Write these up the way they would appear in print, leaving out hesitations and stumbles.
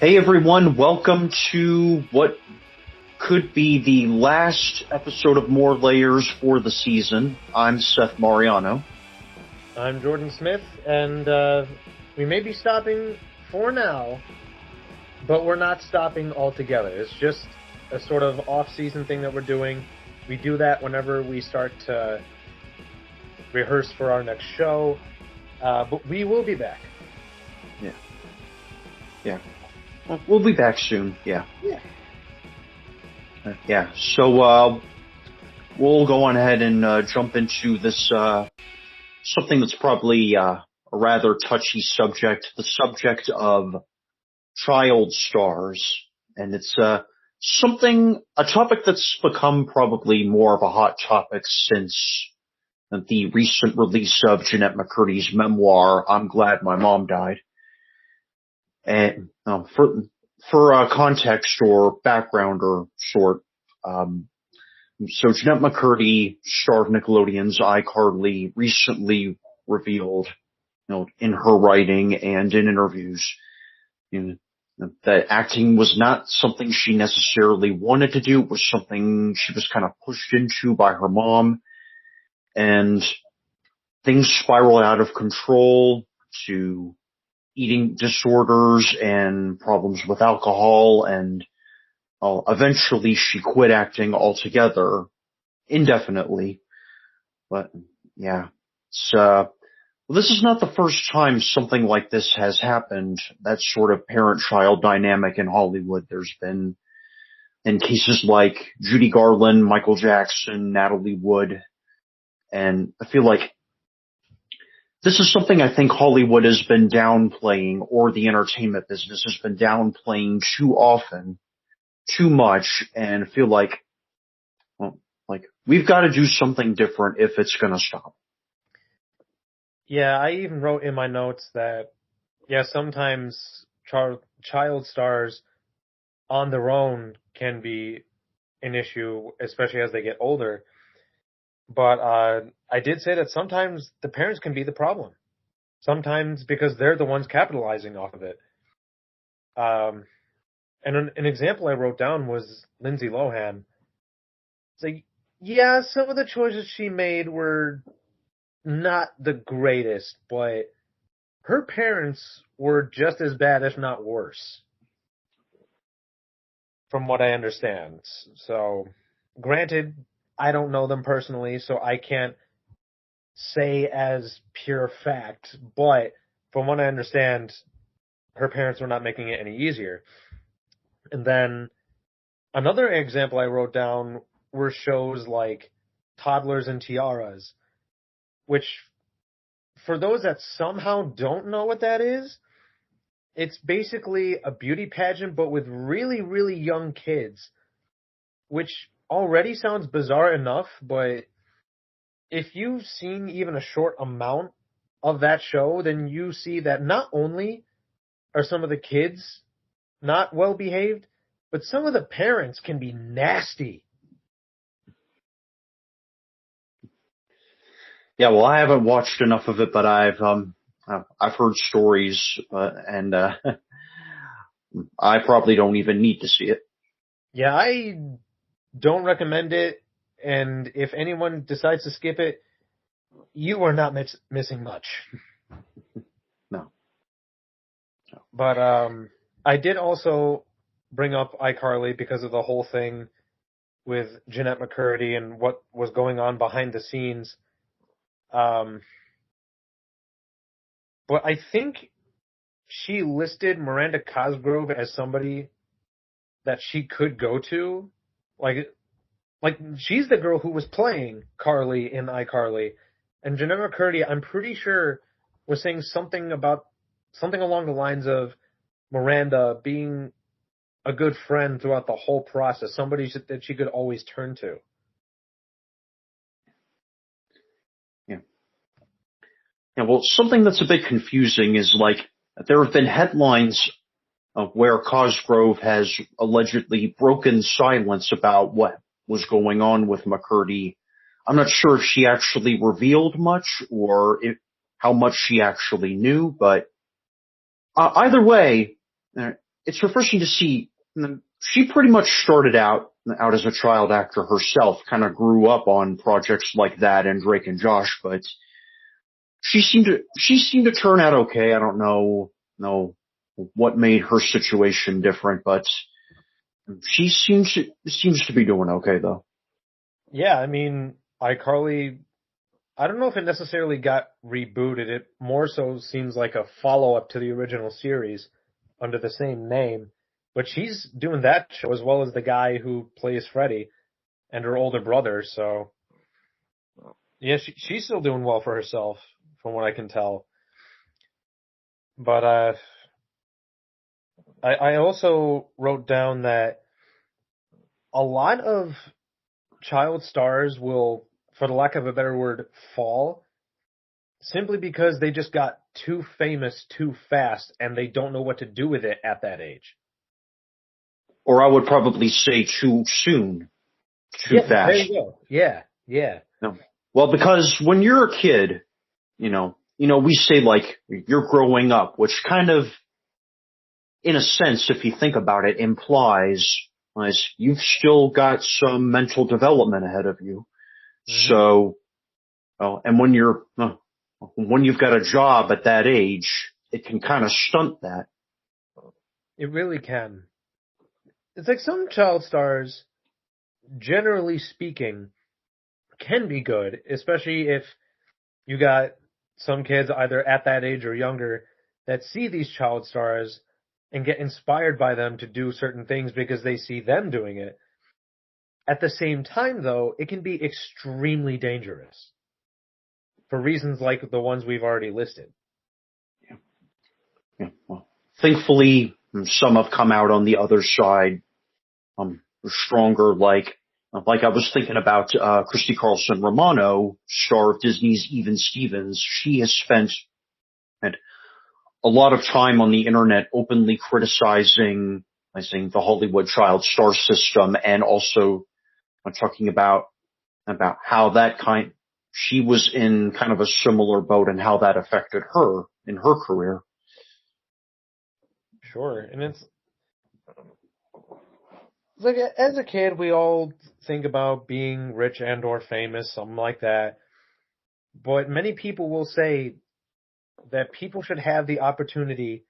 Hey everyone, welcome to what could be the last episode of More Layers for the season. I'm Seth Mariano. I'm Jordan Smith, and we may be stopping for now, but we're not stopping altogether. It's just a sort of off-season thing that we're doing. We do that whenever we start to rehearse for our next show, but we will be back. Yeah. Well, we'll be back soon, yeah. So, we'll go on ahead and jump into this, something that's probably a rather touchy subject, the subject of child stars. And it's a topic that's become probably more of a hot topic since the recent release of Jeanette McCurdy's memoir, I'm Glad My Mom Died. And for context or background or sort, so Jeanette McCurdy, star of Nickelodeon's iCarly, recently revealed, in her writing and in interviews, that acting was not something she necessarily wanted to do. It was something she was kind of pushed into by her mom, and things spiraled out of control to eating disorders and problems with alcohol, and eventually she quit acting altogether, indefinitely. But yeah, this is not the first time something like this has happened. That sort of parent-child dynamic in Hollywood. There's been in cases like Judy Garland, Michael Jackson, Natalie Wood, and I feel like this is something I think Hollywood has been downplaying, or the entertainment business has been downplaying too often, too much, and I feel like, we've got to do something different if it's going to stop. Yeah, I even wrote in my notes that, sometimes child stars on their own can be an issue, especially as they get older. But I did say that sometimes the parents can be the problem. Sometimes because they're the ones capitalizing off of it. And an example I wrote down was Lindsay Lohan. It's like, yeah, some of the choices she made were not the greatest, but her parents were just as bad, if not worse, from what I understand. So, granted, I don't know them personally, so I can't say as pure fact, but from what I understand, her parents were not making it any easier. And then another example I wrote down were shows like Toddlers and Tiaras, which, for those that somehow don't know what that is, it's basically a beauty pageant, but with really, really young kids, which already sounds bizarre enough, but if you've seen even a short amount of that show, then you see that not only are some of the kids not well behaved, but some of the parents can be nasty. Yeah, well, I haven't watched enough of it, but I've heard stories, and I probably don't even need to see it. Yeah, I don't recommend it, and if anyone decides to skip it, you are not missing much. No. But I did also bring up iCarly because of the whole thing with Jeanette McCurdy and what was going on behind the scenes. But I think she listed Miranda Cosgrove as somebody that she could go to. Like she's the girl who was playing Carly in iCarly. And Jeanette McCurdy, I'm pretty sure, was saying something along the lines of Miranda being a good friend throughout the whole process, somebody that she could always turn to. Yeah, well, something that's a bit confusing is there have been headlines of where Cosgrove has allegedly broken silence about what was going on with McCurdy. I'm not sure if she actually revealed much or how much she actually knew, but either way, it's refreshing to see. She pretty much started out as a child actor herself, kind of grew up on projects like that and Drake and Josh, but she seemed to turn out okay. I don't know what made her situation different, but she seems to be doing okay though. Yeah, I mean, iCarly, I don't know if it necessarily got rebooted. It more so seems like a follow-up to the original series under the same name. But she's doing that show as well as the guy who plays Freddy and her older brother. So yeah, she's still doing well for herself, from what I can tell. But I also wrote down that a lot of child stars will, for the lack of a better word, fall simply because they just got too famous too fast and they don't know what to do with it at that age. Or I would probably say too soon, too Yeah, there fast. you go. Yeah, yeah. No. Well, because when you're a kid, we say like you're growing up, which kind of, in a sense, if you think about it, implies you've still got some mental development ahead of you. Hmm. So, and when you've got a job at that age, it can kind of stunt that. It really can. It's like some child stars, generally speaking, can be good, especially if you got some kids either at that age or younger that see these child stars and get inspired by them to do certain things because they see them doing it. At the same time, though, it can be extremely dangerous for reasons like the ones we've already listed. Yeah, well, thankfully, some have come out on the other side, stronger. Like I was thinking about Christy Carlson Romano, star of Disney's Even Stevens. She has spent a lot of time on the internet openly criticizing, I think, the Hollywood child star system, and also talking about how she was in kind of a similar boat and how that affected her in her career. Sure. And it's like as a kid, we all think about being rich and or famous, something like that. But many people will say that people should have the opportunity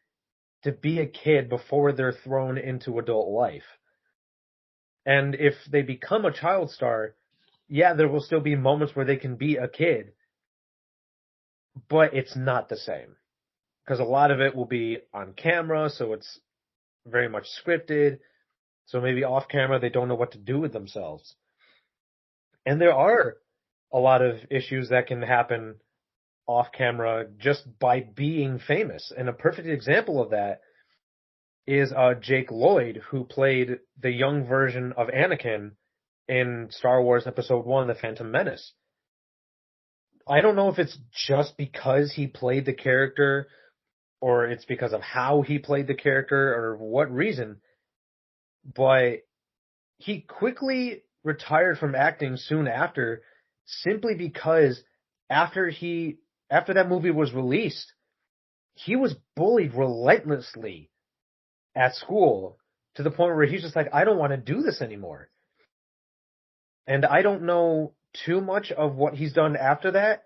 to be a kid before they're thrown into adult life. And if they become a child star, yeah, there will still be moments where they can be a kid, but it's not the same. Because a lot of it will be on camera, so it's very much scripted. So maybe off camera, they don't know what to do with themselves. And there are a lot of issues that can happen off camera just by being famous. And a perfect example of that is Jake Lloyd, who played the young version of Anakin in Star Wars Episode 1, The Phantom Menace. I don't know if it's just because he played the character or it's because of how he played the character or what reason, but he quickly retired from acting soon after simply because after after that movie was released, he was bullied relentlessly at school to the point where he's just like, I don't want to do this anymore. And I don't know too much of what he's done after that,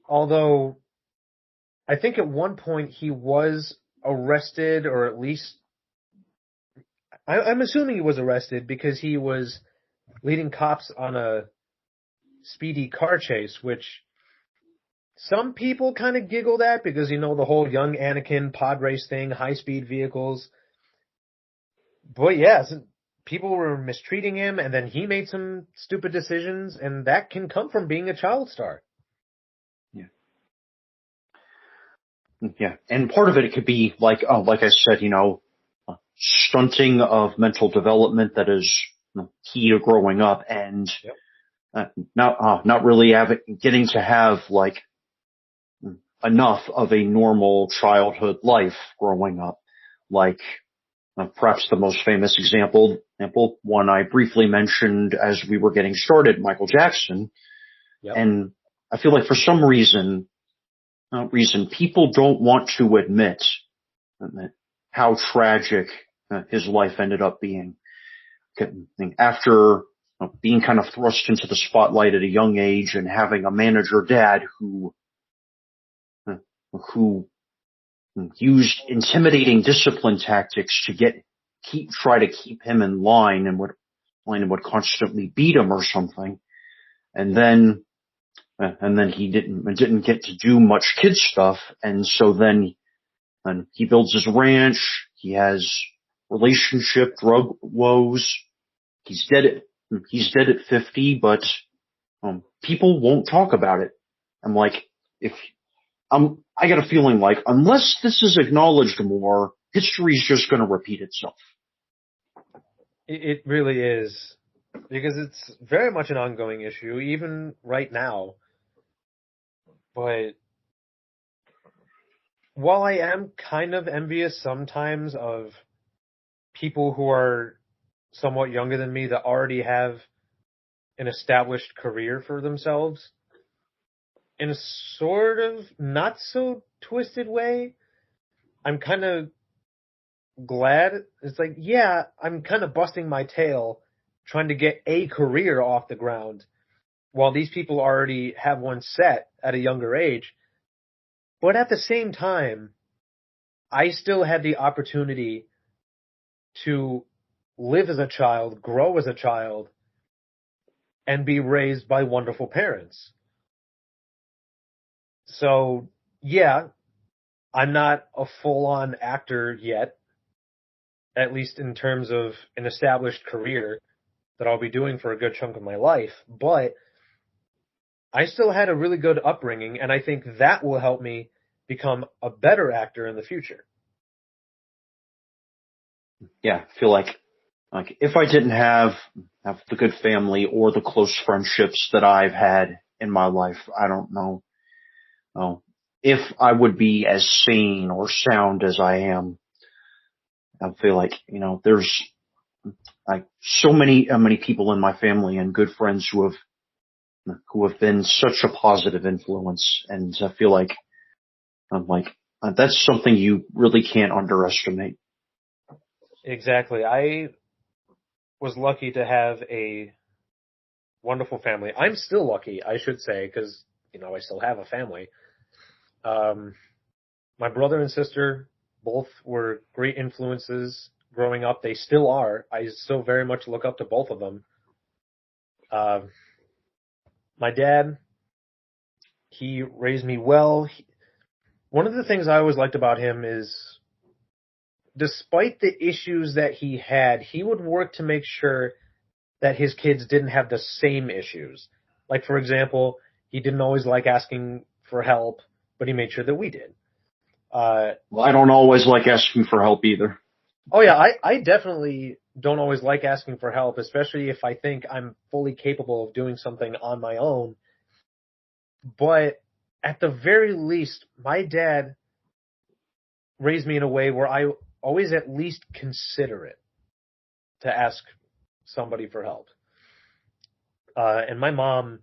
although I think at one point he was arrested, or at least I'm assuming he was arrested because he was leading cops on a speedy car chase, which some people kind of giggled at because, the whole young Anakin pod race thing, high speed vehicles. But yeah, people were mistreating him, and then he made some stupid decisions, and that can come from being a child star. Yeah. Yeah. And part of it could be like I said, stunting of mental development that is key to growing up, and Yep. not really getting to have enough of a normal childhood life growing up. Like perhaps the most famous example, one I briefly mentioned as we were getting started, Michael Jackson. Yep. And I feel like for some reason people don't want to admit how tragic his life ended up being. After being kind of thrust into the spotlight at a young age and having a manager dad who used intimidating discipline tactics to try to keep him in line and would constantly beat him or something. And then he didn't get to do much kid stuff. And so then he builds his ranch. He has relationship, drug woes. He's dead at 50, but people won't talk about it. I'm like, I got a feeling like unless this is acknowledged more, history's just going to repeat itself. It really is, because it's very much an ongoing issue, even right now. But while I am kind of envious sometimes of people who are somewhat younger than me that already have an established career for themselves, in a sort of not so twisted way, I'm kind of glad. It's like, yeah, I'm kind of busting my tail trying to get a career off the ground while these people already have one set at a younger age. But at the same time, I still had the opportunity to live as a child, grow as a child, and be raised by wonderful parents. So, yeah, I'm not a full-on actor yet, at least in terms of an established career that I'll be doing for a good chunk of my life, but I still had a really good upbringing, and I think that will help me become a better actor in the future. Yeah, I feel like if I didn't have the good family or the close friendships that I've had in my life, I don't know if I would be as sane or sound as I am. I feel like, there's like so many people in my family and good friends who have been such a positive influence, and I feel like that's something you really can't underestimate. Exactly. I was lucky to have a wonderful family. I'm still lucky, I should say, because, I still have a family. My brother and sister both were great influences growing up. They still are. I still very much look up to both of them. My dad, he raised me well. One of the things I always liked about him is, despite the issues that he had, he would work to make sure that his kids didn't have the same issues. Like, for example, he didn't always like asking for help, but he made sure that we did. Well, I don't always like asking for help either. Oh yeah, I definitely don't always like asking for help, especially if I think I'm fully capable of doing something on my own. But at the very least, my dad raised me in a way where I always at least consider it to ask somebody for help. And my mom,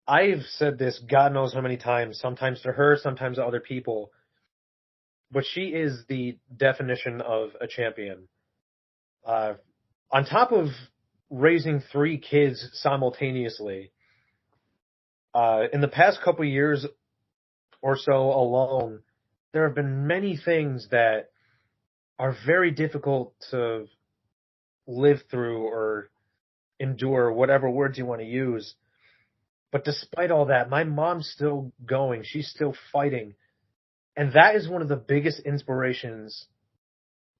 I've said this God knows how many times, sometimes to her, sometimes to other people, but she is the definition of a champion. On top of raising 3 kids simultaneously, in the past couple years or so alone, there have been many things that are very difficult to live through or endure, whatever words you want to use. But despite all that, my mom's still going. She's still fighting. And that is one of the biggest inspirations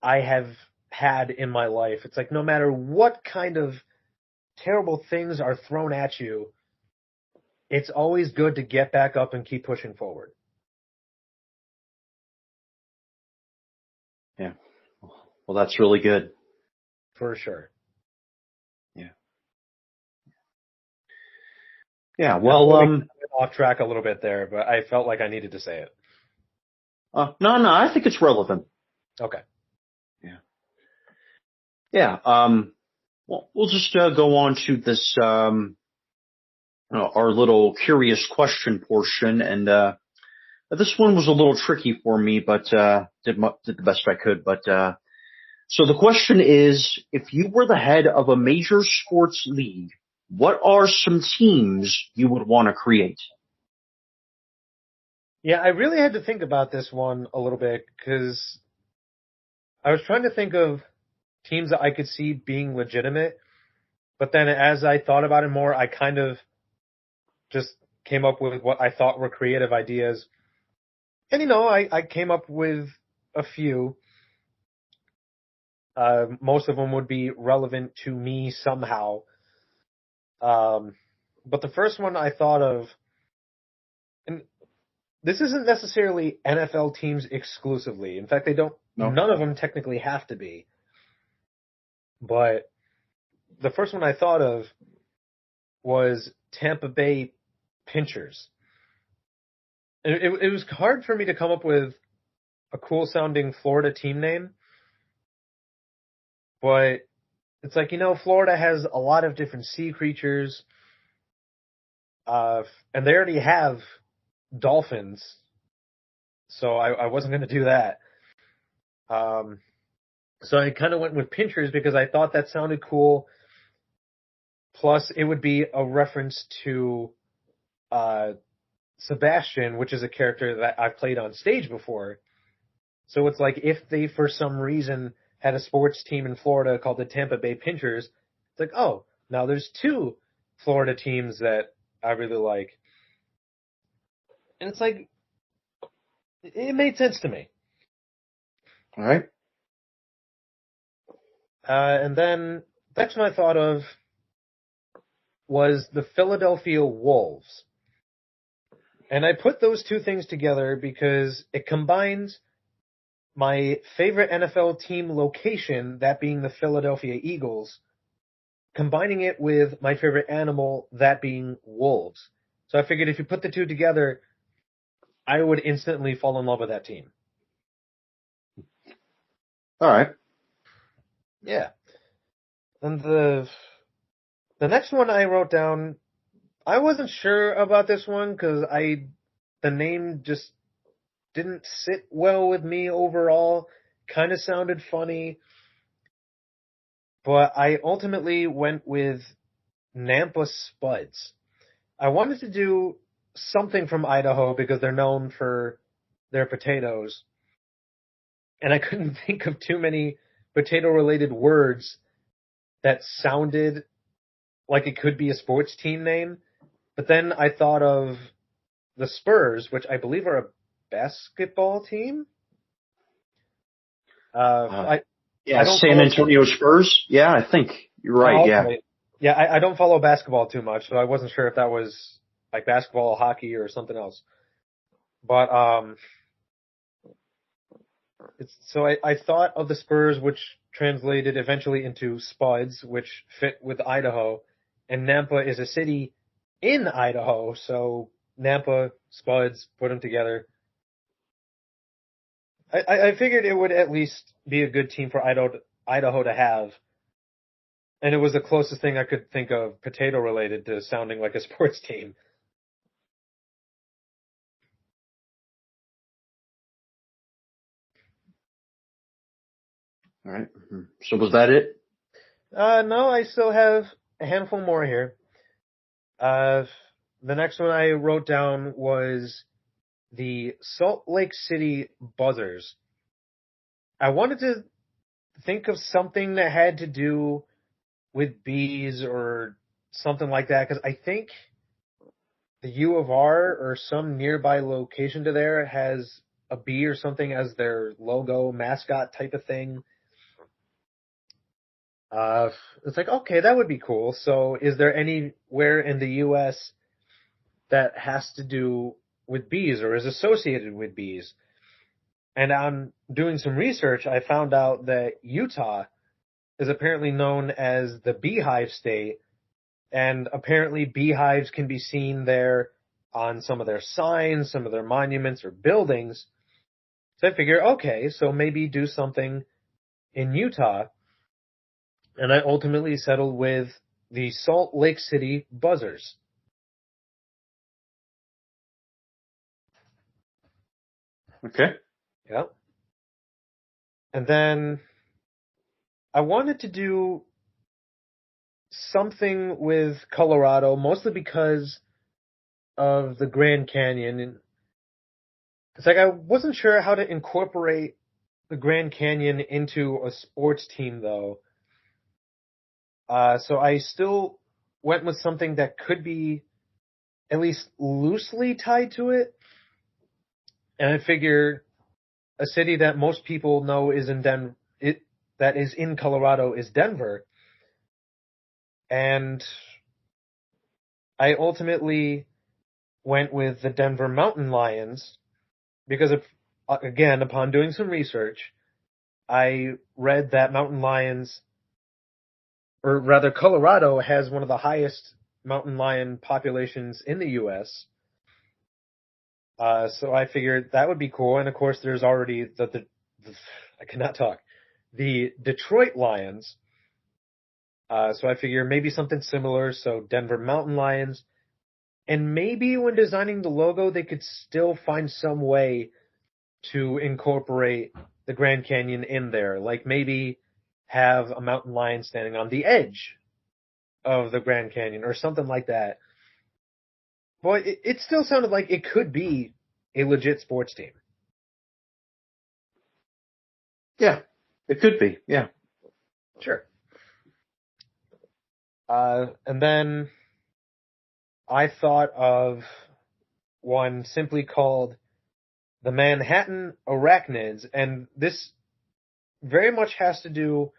I have had in my life. It's like, no matter what kind of terrible things are thrown at you, it's always good to get back up and keep pushing forward. Yeah. Well, that's really good. For sure. Yeah. Yeah. Well, off track a little bit there, but I felt like I needed to say it. No, I think it's relevant. Okay. Yeah. Yeah. Well, we'll just go on to this our little curious question portion, and this one was a little tricky for me, but did the best I could. But So the question is, if you were the head of a major sports league, what are some teams you would want to create? Yeah, I really had to think about this one a little bit because I was trying to think of teams that I could see being legitimate, but then as I thought about it more, I kind of just came up with what I thought were creative ideas. And I came up with a few. Most of them would be relevant to me somehow. Um, but the first one I thought of, and this isn't necessarily NFL teams exclusively. In fact, No. none of them technically have to be. But the first one I thought of was Tampa Bay Pinchers. It was hard for me to come up with a cool sounding Florida team name, but it's like, Florida has a lot of different sea creatures, and they already have dolphins, so I wasn't going to do that. Um, so I kind of went with Pinchers because I thought that sounded cool. Plus, it would be a reference to uh, Sebastian, which is a character that I've played on stage before. So it's like if they, for some reason, had a sports team in Florida called the Tampa Bay Pinchers, it's like, oh, now there's two Florida teams that I really like. And it's like, it made sense to me. All right. And then the next one I thought of was the Philadelphia Wolves. And I put those two things together because it combines my favorite NFL team location, that being the Philadelphia Eagles, combining it with my favorite animal, that being wolves. So I figured if you put the two together, I would instantly fall in love with that team. All right. Yeah. And the next one I wrote down, I wasn't sure about this one because the name just didn't sit well with me overall. Kind of sounded funny, but I ultimately went with Nampa Spuds. I wanted to do something from Idaho because they're known for their potatoes, and I couldn't think of too many potato related words that sounded like it could be a sports team name. But then I thought of the Spurs, which I believe are a basketball team. Uh, I yeah, I don't San follow. Antonio Spurs. Yeah, I think you're right. Oh, Yeah. okay. Yeah, I don't follow basketball too much, so I wasn't sure if that was like basketball, hockey, or something else. But I thought of the Spurs, which translated eventually into Spuds, which fit with Idaho, and Nampa is a city in Idaho, so Nampa, Spuds, put them together. I figured it would at least be a good team for Idaho to have, and it was the closest thing I could think of potato related to sounding like a sports team. All right. So was that it? No, I still have a handful more here. Uh, the next one I wrote down was the Salt Lake City Buzzers. I wanted to think of something that had to do with bees or something like that because I think the U of R or some nearby location to there has a bee or something as their logo mascot type of thing. Uh, it's like, okay, that would be cool. So is there anywhere in the U.S. that has to do with bees or is associated with bees? And on doing some research, I found out that Utah is apparently known as the beehive state, and apparently beehives can be seen there on some of their signs, some of their monuments or buildings. So I figure, okay, so maybe do something in Utah, and I ultimately settled with the Salt Lake City Buzzers. Okay. Yeah. And then I wanted to do something with Colorado, mostly because of the Grand Canyon. And it's like I wasn't sure how to incorporate the Grand Canyon into a sports team, though. So I still went with something that could be at least loosely tied to it. And I figure a city that most people know is in that is in Colorado is Denver. And I ultimately went with the Denver Mountain Lions because again, upon doing some research, I read that mountain lions, or rather Colorado has one of the highest mountain lion populations in the US. So I figured that would be cool. And of course, there's already I cannot talk, the Detroit Lions. So I figure maybe something similar. So Denver Mountain Lions. And maybe when designing the logo, they could still find some way to incorporate the Grand Canyon in there. Like maybe have a mountain lion standing on the edge of the Grand Canyon or something like that. But it still sounded like it could be a legit sports team. Yeah, it could be. Yeah. Sure. And then I thought of one simply called the Manhattan Arachnids, and this very much has to do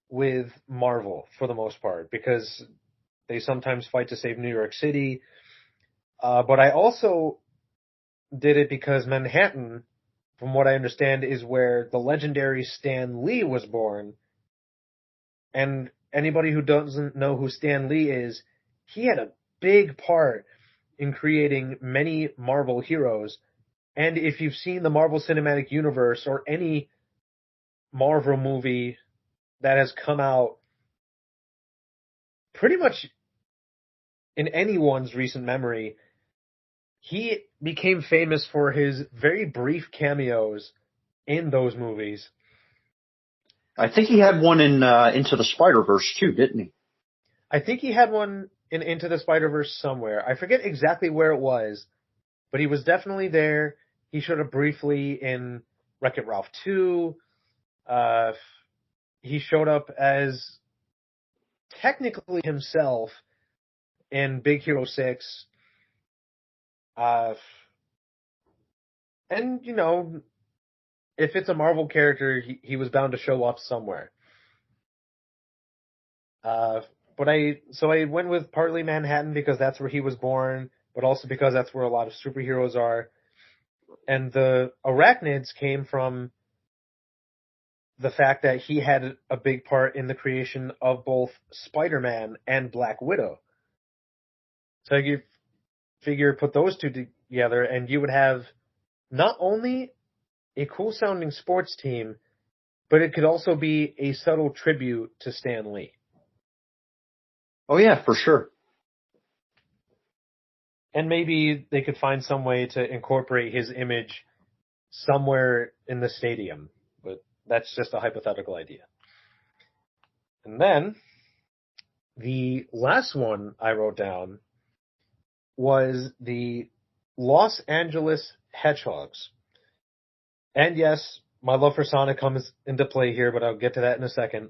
with Marvel for the most part because they sometimes fight to save New York City. But I also did it because Manhattan, from what I understand, is where the legendary Stan Lee was born. And anybody who doesn't know who Stan Lee is, he had a big part in creating many Marvel heroes. And if you've seen the Marvel Cinematic Universe or any Marvel movie that has come out pretty much in anyone's recent memory, he became famous for his very brief cameos in those movies. I think he had one in Into the Spider-Verse too, didn't he? I think he had one in Into the Spider-Verse somewhere. I forget exactly where it was, but he was definitely there. He showed up briefly in Wreck-It Ralph 2. Uh, he showed up as technically himself in Big Hero 6. Uh, and, you know, if it's a Marvel character, he was bound to show up somewhere. But I went with partly Manhattan because that's where he was born, but also because that's where a lot of superheroes are. And the arachnids came from the fact that he had a big part in the creation of both Spider-Man and Black Widow. So you figure put those two together and you would have not only a cool sounding sports team, but it could also be a subtle tribute to Stan Lee. Oh yeah, for sure. And maybe they could find some way to incorporate his image somewhere in the stadium, but that's just a hypothetical idea. And then the last one I wrote down was the Los Angeles Hedgehogs. And yes, my love for Sonic comes into play here, but I'll get to that in a second.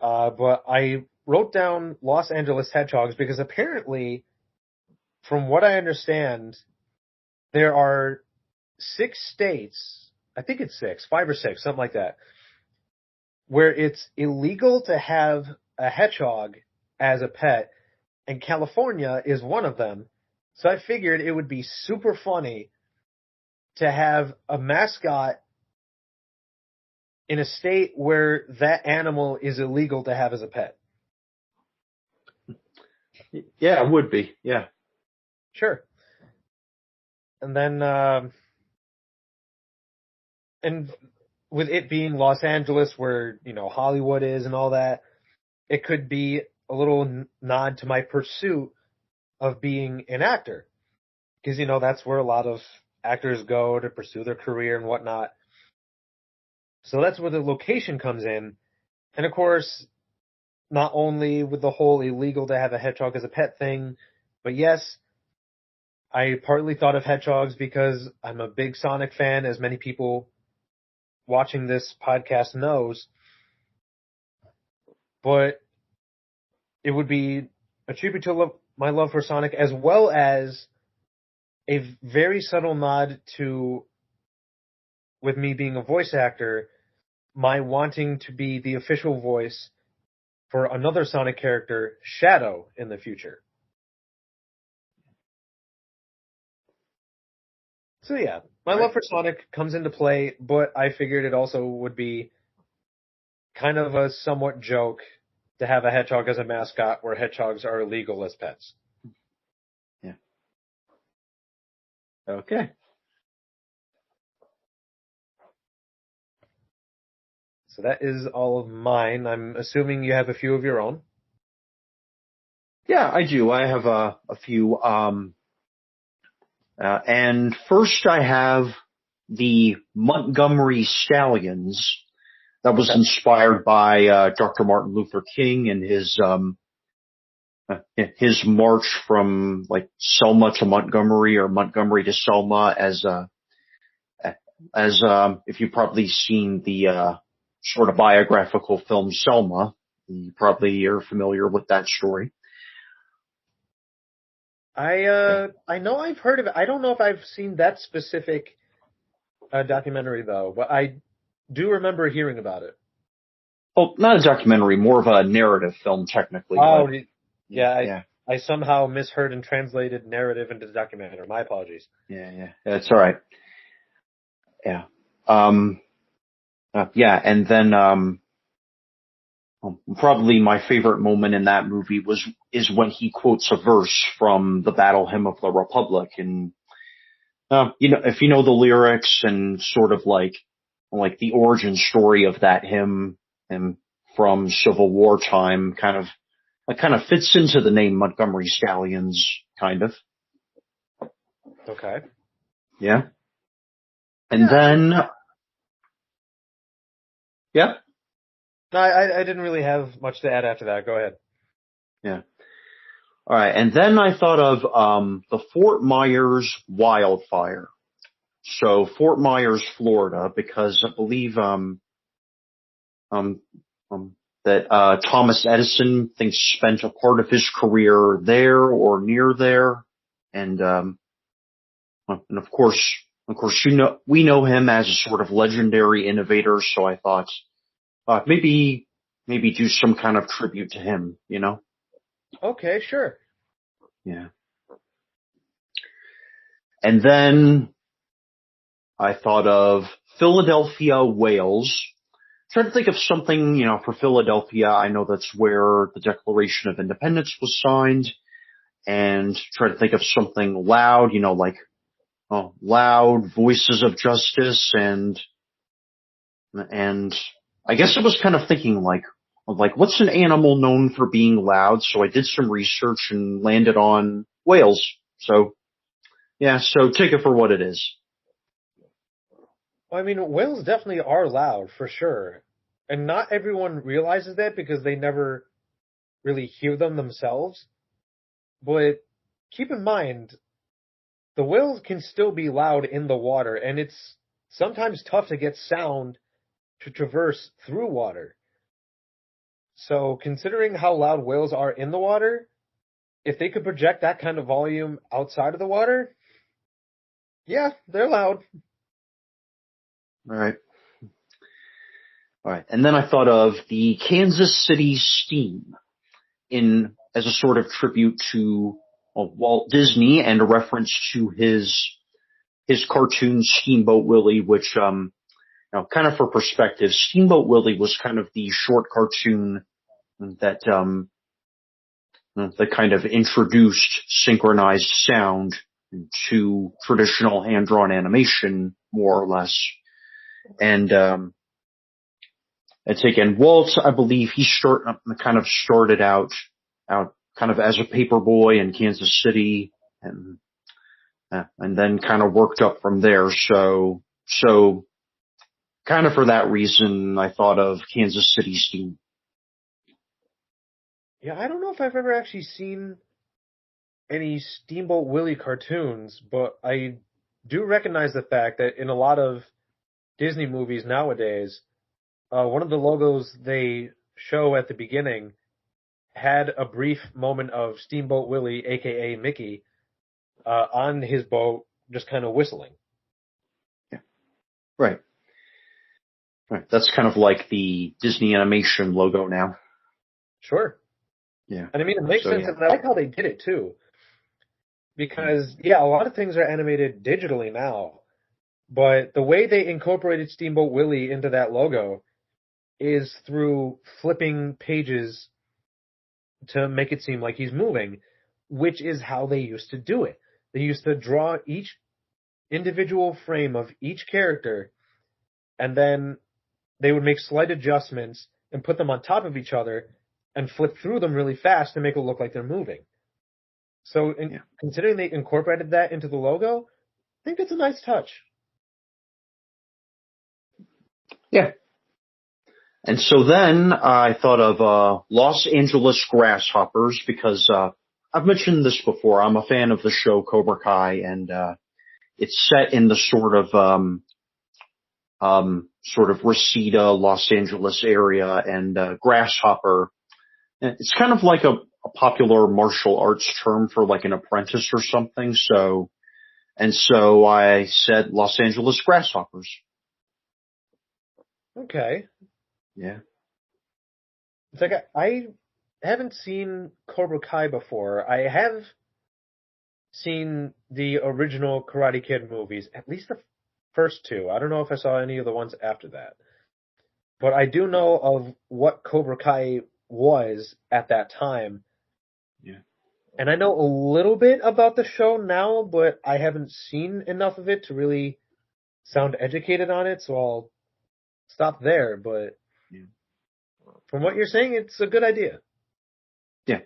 But I wrote down Los Angeles Hedgehogs because apparently, from what I understand, there are 6 states, I think it's 5 or 6, something like that, where it's illegal to have a hedgehog as a pet, and California is one of them. So I figured it would be super funny to have a mascot in a state where that animal is illegal to have as a pet. Yeah, it would be. Yeah. Sure. And then, and with it being Los Angeles, where, you know, Hollywood is and all that, it could be a little nod to my pursuit of being an actor. Because, you know, that's where a lot of actors go to pursue their career and whatnot. So that's where the location comes in. And of course, not only with the whole illegal to have a hedgehog as a pet thing, but yes, I partly thought of hedgehogs because I'm a big Sonic fan, as many people watching this podcast knows, but it would be a tribute to my love for Sonic, as well as a very subtle nod to, with me being a voice actor, my wanting to be the official voice for another Sonic character, Shadow, in the future. So yeah, my love for Sonic comes into play, but I figured it also would be kind of a somewhat joke to have a hedgehog as a mascot where hedgehogs are illegal as pets. Yeah. Okay. So that is all of mine. I'm assuming you have a few of your own. Yeah, I do. I have a few. And first I have the Montgomery Stallions. That was Okay. inspired by Dr. Martin Luther King and his march from like Selma to Montgomery or Montgomery to Selma as if you've probably seen the sort of biographical film Selma, you probably are familiar with that story. Yeah. I know I've heard of it. I don't know if I've seen that specific documentary though, but I do remember hearing about it. Well, not a documentary, more of a narrative film technically, Oh, but yeah, yeah, I somehow misheard and translated narrative into documentary. My apologies. yeah, that's all right. Yeah. Um, yeah, and then probably my favorite moment in that movie is when he quotes a verse from the Battle Hymn of the Republic, and if you know the lyrics and sort of like the origin story of that hymn and from Civil War time, kind of fits into the name Montgomery Stallions, kind of. Okay. Yeah. And Yeah. then, yeah, No, I didn't really have much to add after that. Go ahead. yeah. All right. And then I thought of, the Fort Myers wildfire. So Fort Myers, Florida, because I believe, um, that, Thomas Edison thinks spent a part of his career there or near there. And, and of course, we know him as a sort of legendary innovator. So I thought, maybe do some kind of tribute to him, you know? Okay, sure. Yeah. And then I thought of Philadelphia, Wales. Trying to think of something, for Philadelphia. I know that's where the Declaration of Independence was signed, and try to think of something loud, like loud voices of justice, and I guess I was kind of thinking like what's an animal known for being loud? So I did some research and landed on whales. So yeah, so take it for what it is. Well, I mean, whales definitely are loud for sure, and not everyone realizes that because they never really hear them themselves. But keep in mind, the whales can still be loud in the water, and it's sometimes tough to get sound to traverse through water. So, considering how loud whales are in the water, if they could project that kind of volume outside of the water, yeah, they're loud. All right. All right. And then I thought of the Kansas City Steam in as a sort of tribute to Walt Disney and a reference to his cartoon Steamboat Willie, which kind of for perspective, Steamboat Willie was kind of the short cartoon that kind of introduced synchronized sound to traditional hand drawn animation, more or less. And it's again Walt, I believe kind of started out kind of as a paper boy in Kansas City, and then kind of worked up from there. So kind of for that reason, I thought of Kansas City Steam. Yeah, I don't know if I've ever actually seen any Steamboat Willie cartoons, but I do recognize the fact that in a lot of Disney movies nowadays, one of the logos they show at the beginning had a brief moment of Steamboat Willie, aka Mickey, on his boat, just kind of whistling. Yeah. Right. Right. That's kind of like the Disney animation logo now. Sure. Yeah. And I mean, it makes So sense, yeah. and I like how they did it too. Because, yeah, a lot of things are animated digitally now, but the way they incorporated Steamboat Willie into that logo is through flipping pages to make it seem like he's moving, which is how they used to do it. They used to draw each individual frame of each character, and then they would make slight adjustments and put them on top of each other and flip through them really fast to make it look like they're moving. So, Yeah. considering they incorporated that into the logo, I think it's a nice touch. Yeah. And so then I thought of Los Angeles Grasshoppers because I've mentioned this before. I'm a fan of the show Cobra Kai, and it's set in the sort of Reseda, Los Angeles area, and Grasshopper. It's kind of like a popular martial arts term for like an apprentice or something. So I said Los Angeles Grasshoppers. Okay. Yeah. It's like I haven't seen Cobra Kai before. I have seen the original Karate Kid movies, at least the first two. I don't know if I saw any of the ones after that. But I do know of what Cobra Kai was at that time. Yeah. And I know a little bit about the show now, but I haven't seen enough of it to really sound educated on it, so I'll stop there. But Yeah. from what you're saying, it's a good idea. Yeah.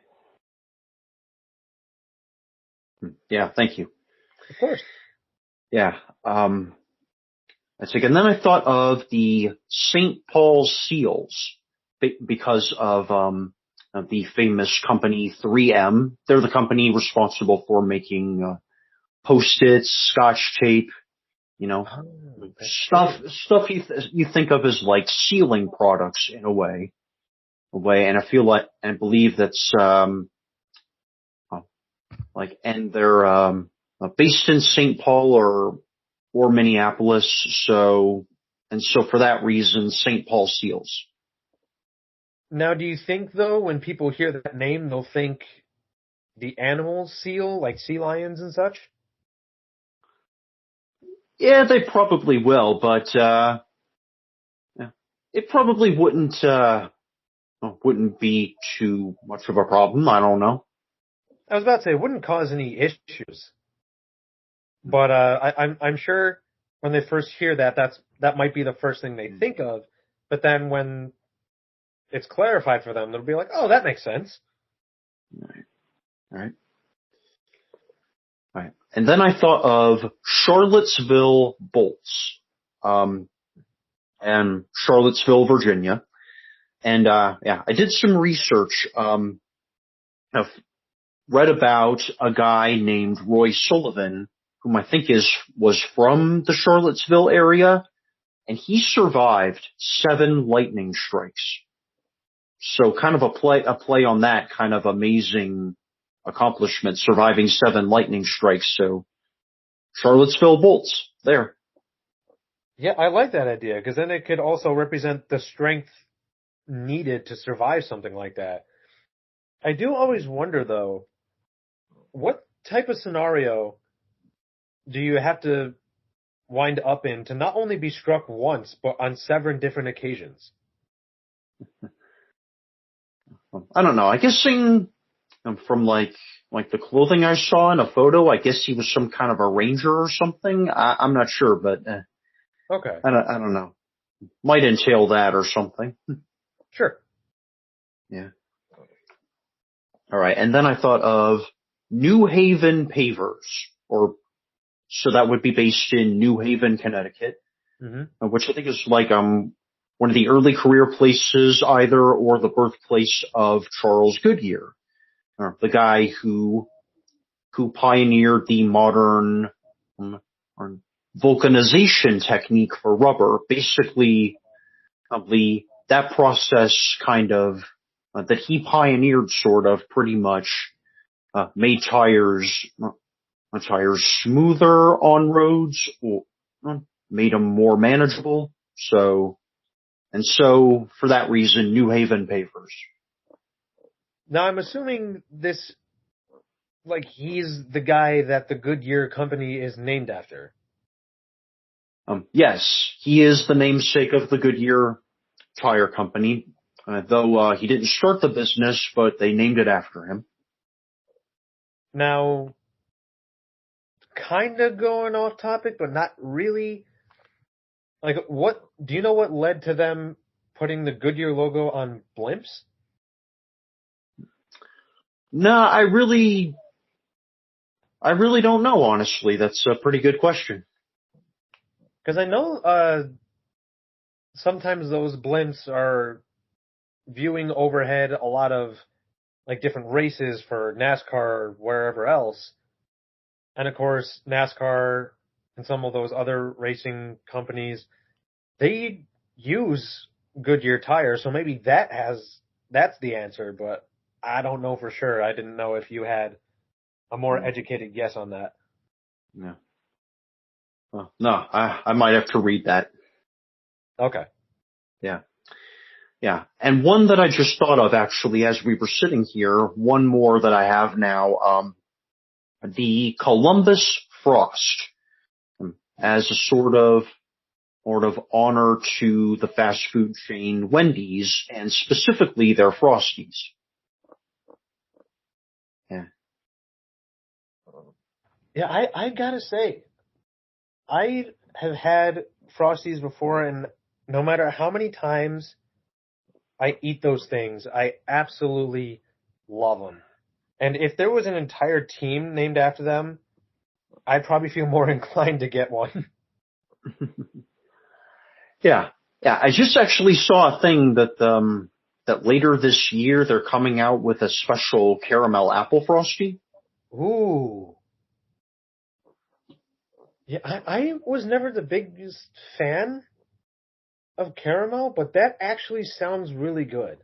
Yeah. Thank you. Of course. Yeah. That's like, and then I thought of the St. Paul seals because of the famous company 3M. They're the company responsible for making Post-its, Scotch tape, you know, Oh, that's stuff true. stuff you think of as like sealing products in a way, and I feel like and believe that's like and they're based in St. Paul or Minneapolis, so for that reason, St. Paul seals. Now, do you think, though, when people hear that name, they'll think the animals seal, like sea lions and such? Yeah, they probably will, but yeah, it probably wouldn't be too much of a problem. I don't know. I was about to say it wouldn't cause any issues, but I'm sure when they first hear that, that might be the first thing they think of. But then when it's clarified for them, they'll be like, "Oh, that makes sense." Right, right, right. And then I thought of Charlottesville Bolts, um, and Charlottesville, Virginia. And yeah, I did some research. I've read about a guy named Roy Sullivan, whom I think was from the Charlottesville area, and he survived 7 lightning strikes. So kind of a play on that kind of amazing accomplishment, surviving 7 lightning strikes. So Charlottesville Bolts there. Yeah, I like that idea because then it could also represent the strength needed to survive something like that. I do always wonder, though, what type of scenario do you have to wind up in to not only be struck once, but on 7 different occasions? I don't know. I guess from like the clothing I saw in a photo, I guess he was some kind of a ranger or something. I'm not sure, but Okay, I don't know. Might entail that or something. sure. Yeah. All right. And then I thought of New Haven Pavers, or so that would be based in New Haven, Connecticut. Hmm. which I think is like one of the early career places either, or the birthplace of Charles Goodyear, the guy who pioneered the modern um, vulcanization technique for rubber. Basically, that process kind of that he pioneered, sort of, pretty much made tires smoother on roads, or made them more manageable. So for that reason, New Haven pavers. Now I'm assuming this, like, he's the guy that the Goodyear company is named after. Yes, he is the namesake of the Goodyear Tire Company, though he didn't start the business, but they named it after him. Now, kind of going off topic, but not really. Like, what do you know what led to them putting the Goodyear logo on blimps? No, I really don't know, honestly. That's a pretty good question. Because I know sometimes those blimps are viewing overhead a lot of like different races for NASCAR or wherever else. And of course, NASCAR and some of those other racing companies, they use Goodyear tires, so maybe that's the answer, but I don't know for sure. I didn't know if you had a more Hmm. educated guess on that. Yeah. Well, no, I might have to read that. Okay. Yeah. Yeah. And one that I just thought of, actually, as we were sitting here, one more that I have now, the Columbus Frost, as a sort of honor to the fast food chain Wendy's, and specifically their Frosties. Yeah. Yeah, I gotta say, I have had Frosties before, and no matter how many times I eat those things, I absolutely love them. And if there was an entire team named after them, I'd probably feel more inclined to get one. Yeah. Yeah. I just actually saw a thing that later this year they're coming out with a special caramel apple frosty. Ooh. Yeah, I was never the biggest fan of caramel, but that actually sounds really good.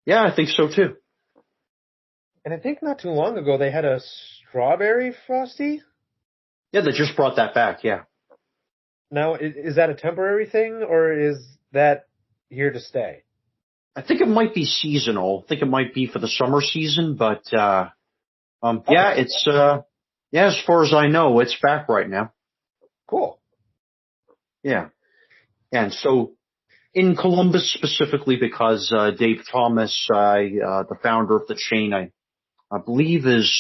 Yeah, I think so too. And I think not too long ago they had a strawberry frosty. Yeah, they just brought that back. Yeah. Now, is that a temporary thing or is that here to stay? I think it might be seasonal. I think it might be for the summer season, but, Okay, yeah, yeah, as far as I know, it's back right now. cool. Yeah. And so in Columbus specifically, because, Dave Thomas, the founder of the chain, I believe is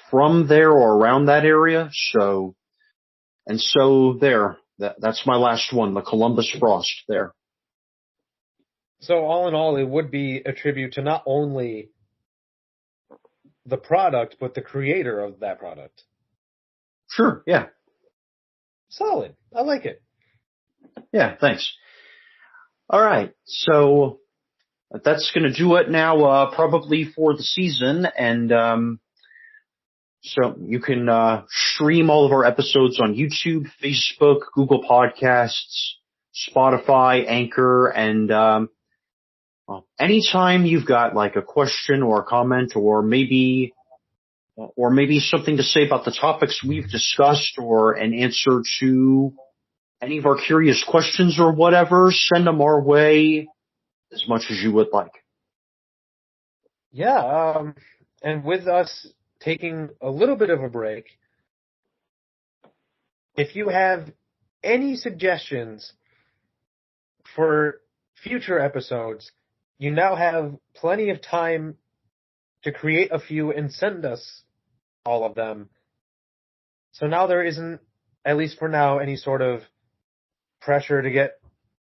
from there or around that area. So there, that's my last one, the Columbus Frost there. So all in all, it would be a tribute to not only the product, but the creator of that product. Sure. Yeah. Solid. I like it. Yeah. Thanks. All right. So that's going to do it now, probably for the season. And, so you can, stream all of our episodes on YouTube, Facebook, Google Podcasts, Spotify, Anchor, and, well, anytime you've got like a question or a comment, or maybe something to say about the topics we've discussed, or an answer to any of our curious questions or whatever, send them our way as much as you would like. Yeah, and with us taking a little bit of a break, if you have any suggestions for future episodes, you now have plenty of time to create a few and send us all of them. So now there isn't, at least for now, any sort of pressure to get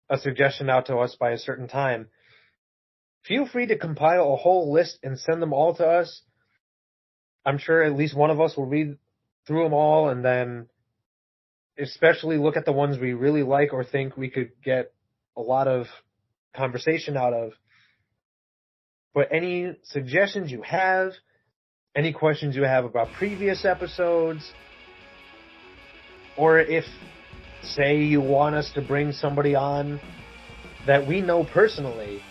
a suggestion out to us by a certain time. Feel free to compile a whole list and send them all to us. I'm sure at least one of us will read through them all, and then especially look at the ones we really like or think we could get a lot of conversation out of. But any suggestions you have, any questions you have about previous episodes, or if, say, you want us to bring somebody on that we know personally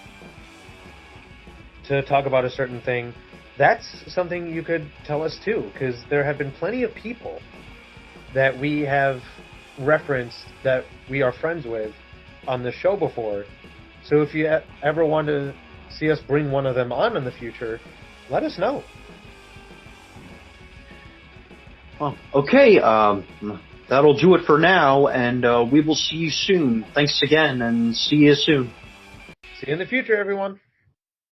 to talk about a certain thing, that's something you could tell us too, because there have been plenty of people that we have referenced that we are friends with on the show before. So if you ever want to see us bring one of them on in the future, let us know. Well, okay, that'll do it for now, and we will see you soon. Thanks again, and see you soon. See you in the future, everyone.